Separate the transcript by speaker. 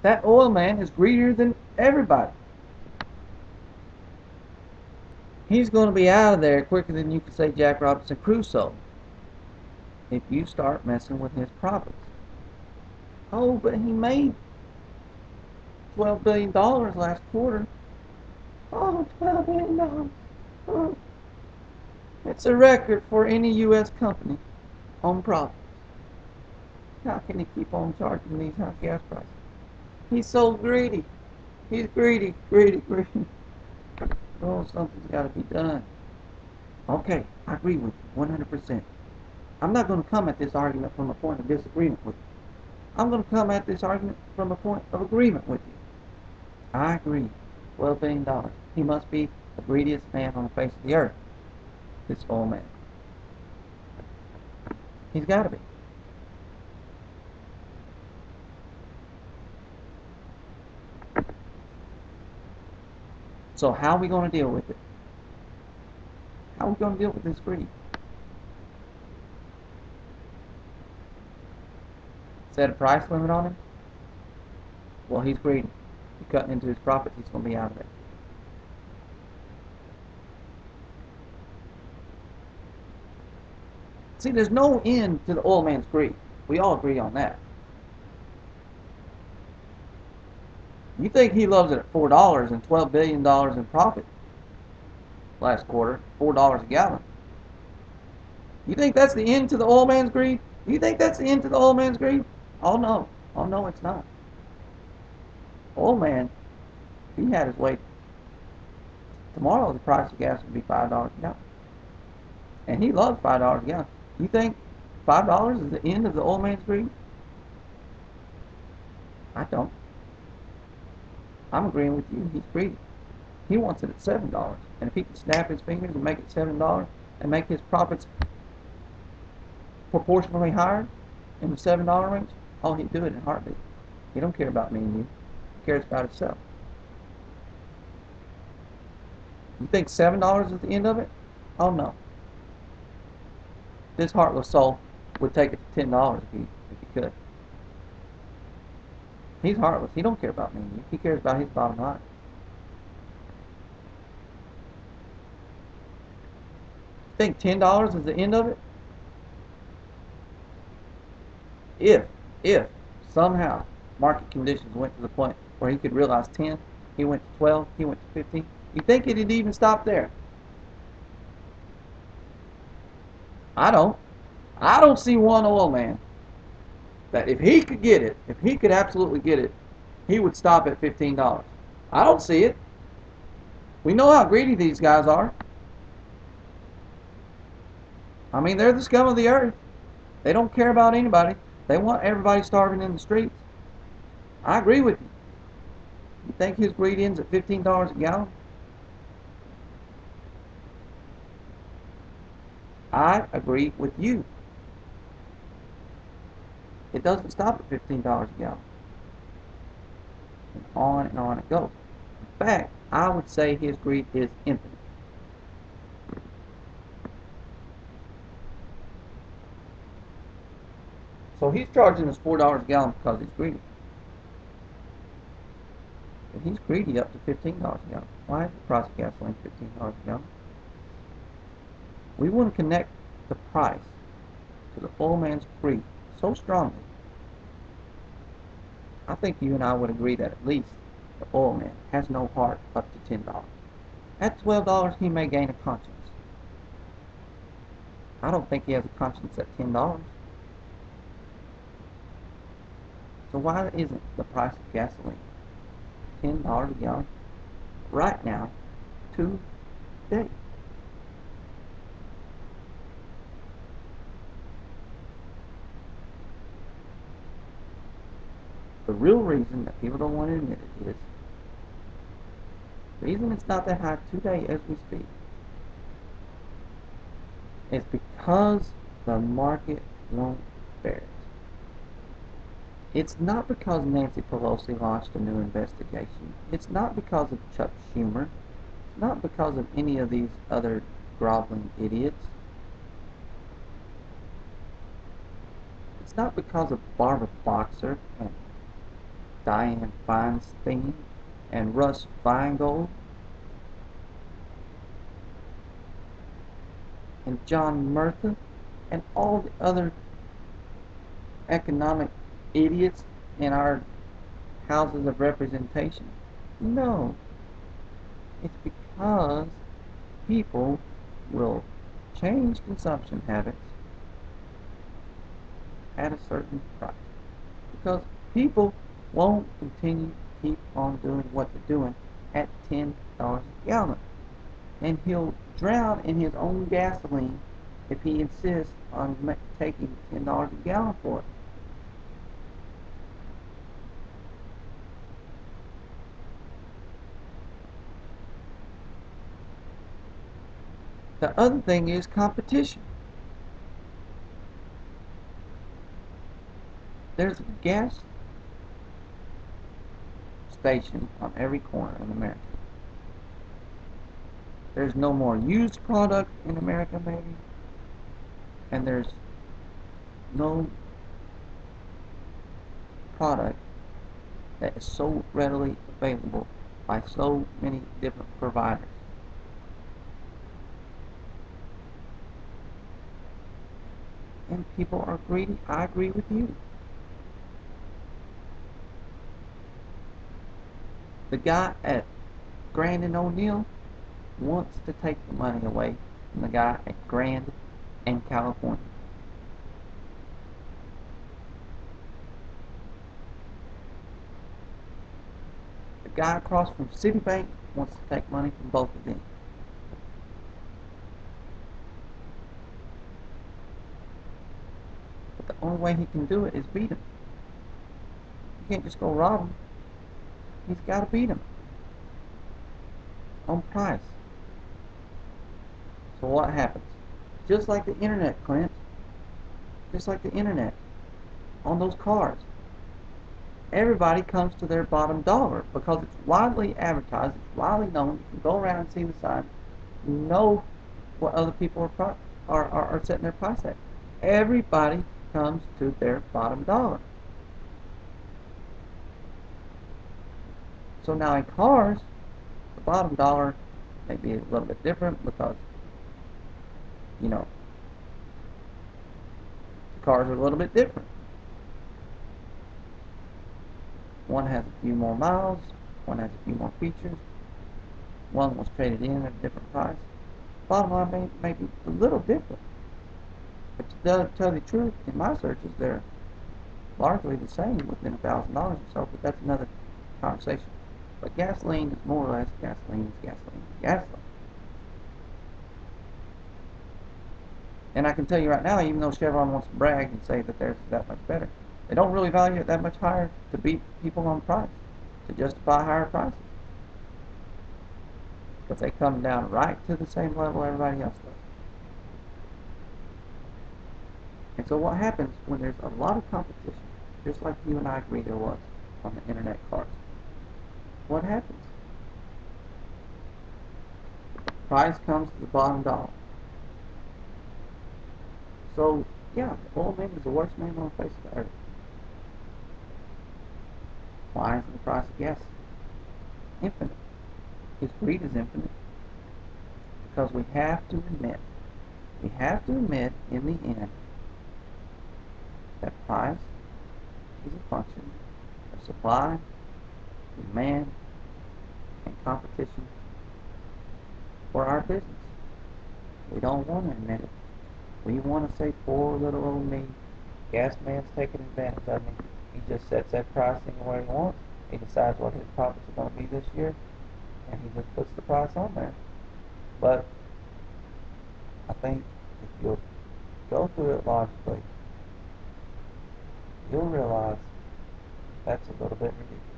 Speaker 1: That oil man is greedier than everybody. He's going to be out of there quicker than you can say Jack Robinson Crusoe if you start messing with his profits. Oh, but he made $12 billion last quarter. Oh, $12 billion. Oh. It's a record for any U.S. company on profits. How can he keep on charging these high gas prices? He's so greedy. He's greedy, greedy, greedy. Oh, something's got to be done. Okay, I agree with you 100%. I'm not going to come at this argument from a point of disagreement with you. I'm going to come at this argument from a point of agreement with you. I agree. $12 billion. He must be the greediest man on the face of the earth. This old man. He's got to be. So how are we going to deal with it? How are we going to deal with this greed? Set a price limit on him? Well, he's greedy. You're cutting into his profits, he's going to be out of it. See, there's no end to the oil man's greed. We all agree on that. You think he loves it at $4 and $12 billion in profit last quarter, $4 a gallon. You think that's the end to the oil man's greed? You think that's the end to the oil man's greed? Oh no. Oh no, it's not. Oil man, if he had his way, tomorrow the price of gas would be $5 a gallon. And he loves $5 a gallon. You think $5 is the end of the oil man's greed? I don't. I'm agreeing with you. He's greedy. He wants it at $7. And if he can snap his fingers and make it $7 and make his profits proportionally higher in the $7 range, oh, he'd do it in a heartbeat. He don't care about me and you. He cares about himself. You think $7 is the end of it? Oh no. This heartless soul would take it to $10 if he could. He's heartless. He don't care about me and you. He cares about his bottom line. Think $10 is the end of it? If somehow market conditions went to the point where he could realize 10, he went to 12, he went to 15, you think it'd even stop there? I don't see one oil man that if he could get it, if he could absolutely get it, he would stop at $15. I don't see it. We know how greedy these guys are. I mean, they're the scum of the earth. They don't care about anybody. They want everybody starving in the streets. I agree with you. You think his greed ends at $15 a gallon? I agree with you. It doesn't stop at $15 a gallon. And on it goes. In fact, I would say his greed is infinite. So he's charging us $4 a gallon because he's greedy. But he's greedy up to $15 a gallon. Why is the price of gasoline $15 a gallon? We want to connect the price to the oil man's greed so strongly. I think you and I would agree that at least the oil man has no heart up to $10. At $12, he may gain a conscience. I don't think he has a conscience at $10. So why isn't the price of gasoline $10 a gallon right now, today? The real reason that people don't want to admit it is, the reason it's not that high today as we speak, is because the market won't bear it. It's not because Nancy Pelosi launched a new investigation. It's not because of Chuck Schumer. It's not because of any of these other groveling idiots. It's not because of Barbara Boxer and Dianne Feinstein and Russ Feingold and John Murtha and all the other economic idiots in our houses of representation? No. It's because people will change consumption habits at a certain price. Because people won't continue to keep on doing what they're doing at $10 a gallon. And he'll drown in his own gasoline if he insists on taking $10 a gallon for it. The other thing is competition. There's a gas station on every corner in America. There's no more used product in America, maybe, and there's no product that is so readily available by so many different providers. And people are greedy. I agree with you. The guy at Grand and O'Neill wants to take the money away from the guy at Grand and California. The guy across from Citibank wants to take money from both of them. But the only way he can do it is beat him. You can't just go rob him. He's got to beat him on price. So what happens? Just like the internet, Clint. Just like the internet. On those cars. Everybody comes to their bottom dollar because it's widely advertised, it's widely known. You can go around and see the sign. You know what other people are setting their price at. Everybody comes to their bottom dollar. So now in cars, the bottom dollar may be a little bit different because, you know, the cars are a little bit different. One has a few more miles, one has a few more features, one was traded in at a different price. Bottom line may be a little different. But to tell the truth, in my searches, they're largely the same within $1,000 or so, but that's another conversation. But gasoline is more or less gasoline is gasoline is gasoline. And I can tell you right now, even though Chevron wants to brag and say that theirs is that much better, they don't really value it that much higher to beat people on price, to justify higher prices. But they come down right to the same level everybody else does. And so what happens when there's a lot of competition, just like you and I agree there was on the internet cars? What happens? Price comes to the bottom dollar. So, yeah, the oil man is the worst man on the face of the earth. Why isn't the price of gas infinite? His greed is infinite. Because we have to admit in the end that price is a function of supply, demand, and competition for our business. We don't want to admit it. We want to say, poor little old me, gas man's taking advantage of me. He just sets that price anywhere he wants. He decides what his profits are going to be this year, and he just puts the price on there. But I think if you'll go through it logically, you'll realize that's a little bit ridiculous.